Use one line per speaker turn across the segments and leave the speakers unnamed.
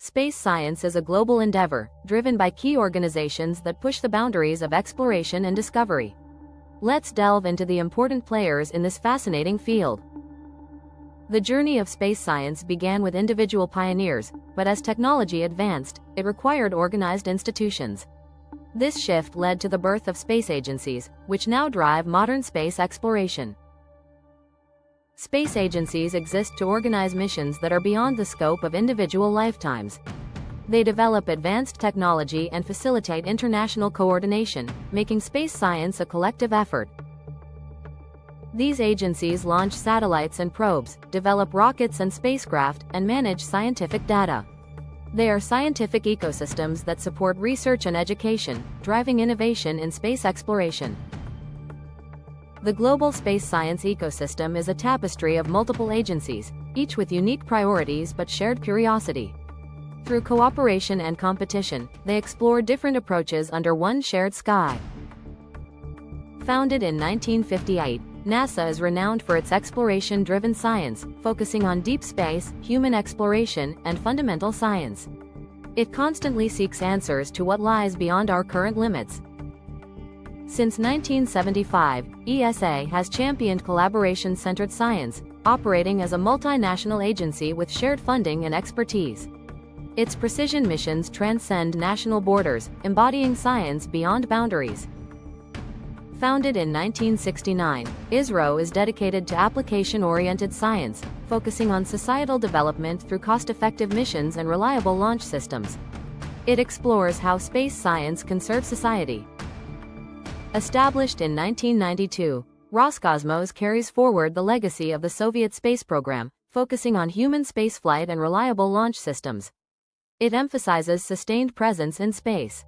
Space science is a global endeavor, driven by key organizations that push the boundaries of exploration and discovery. Let's delve into the important players in this fascinating field. The journey of space science began with individual pioneers, but as technology advanced, it required organized institutions. This shift led to the birth of space agencies, which now drive modern space exploration. Space agencies exist to organize missions that are beyond the scope of individual lifetimes. They develop advanced technology and facilitate international coordination, making space science a collective effort. These agencies launch satellites and probes, develop rockets and spacecraft, and manage scientific data. They are scientific ecosystems that support research and education, driving innovation in space exploration. The global space science ecosystem is a tapestry of multiple agencies, each with unique priorities but shared curiosity. Through cooperation and competition, they explore different approaches under one shared sky. Founded in 1958, NASA is renowned for its exploration-driven science, focusing on deep space, human exploration, and fundamental science. It constantly seeks answers to what lies beyond our current limits. Since 1975, ESA has championed collaboration-centered science, operating as a multinational agency with shared funding and expertise. Its precision missions transcend national borders, embodying science beyond boundaries. Founded in 1969, ISRO is dedicated to application-oriented science, focusing on societal development through cost-effective missions and reliable launch systems. It explores how space science can serve society. Established in 1992, Roscosmos carries forward the legacy of the Soviet space program, focusing on human spaceflight and reliable launch systems. It emphasizes sustained presence in space.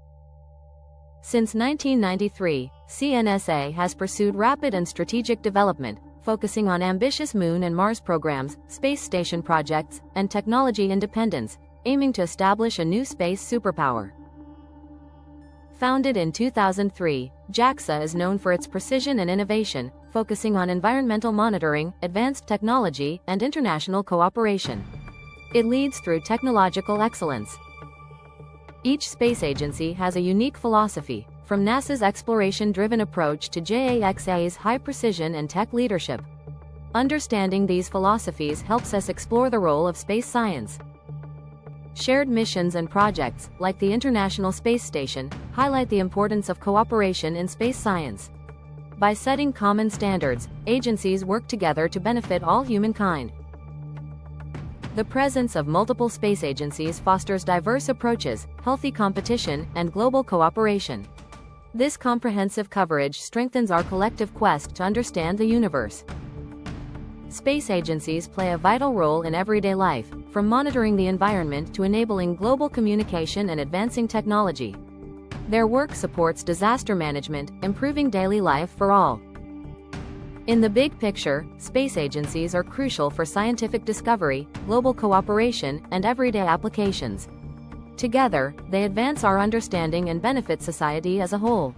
Since 1993, CNSA has pursued rapid and strategic development, focusing on ambitious Moon and Mars programs, space station projects, and technology independence, aiming to establish a new space superpower. Founded in 2003, JAXA is known for its precision and innovation, focusing on environmental monitoring, advanced technology, and international cooperation. It leads through technological excellence. Each space agency has a unique philosophy, from NASA's exploration-driven approach to JAXA's high-precision and tech leadership. Understanding these philosophies helps us explore the role of space science. Shared missions and projects, like the International Space Station, highlight the importance of cooperation in space science. By setting common standards, agencies work together to benefit all humankind. The presence of multiple space agencies fosters diverse approaches, healthy competition, and global cooperation. This comprehensive coverage strengthens our collective quest to understand the universe. Space agencies play a vital role in everyday life, from monitoring the environment to enabling global communication and advancing technology. Their work supports disaster management, improving daily life for all. In the big picture, space agencies are crucial for scientific discovery, global cooperation, and everyday applications. Together, they advance our understanding and benefit society as a whole.